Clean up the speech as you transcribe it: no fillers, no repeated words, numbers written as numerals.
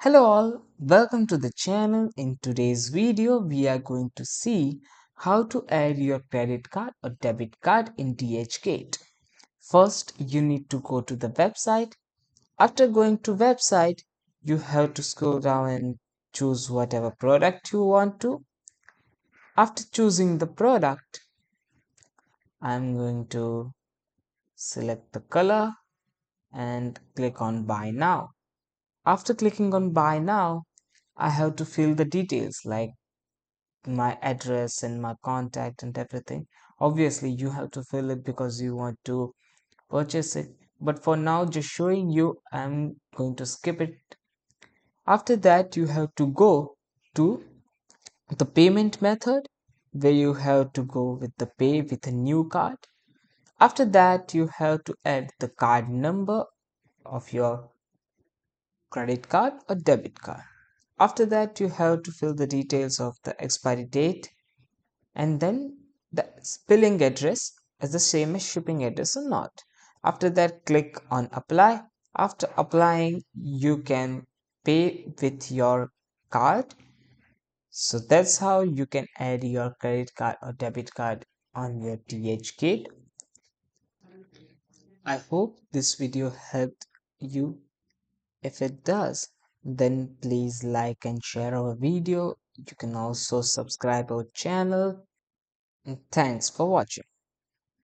Hello all, welcome to the channel. In today's video, we are going to see how to add your credit card or debit card in DHgate. First, you need to go to the website. After going to website, you have to scroll down and choose whatever product you want to. After choosing the product, I'm going to select the color and click on buy now. After clicking on buy now, I have to fill the details like my address and my contact and everything. Obviously you have to fill it because you want to purchase it, but for now just showing you, I'm going to skip it. After that, you have to go to the payment method where you have to go with the pay with a new card. After that, you have to add the card number of your credit card or debit card. After that, you have to fill the details of the expiry date, and then the billing address is the same as shipping address or not. After that, click on apply. After applying, you can pay with your card. So that's how you can add your credit card or debit card on your DHgate. I hope this video helped you. If it does, then please like and share our video. You can also subscribe our channel. And thanks for watching.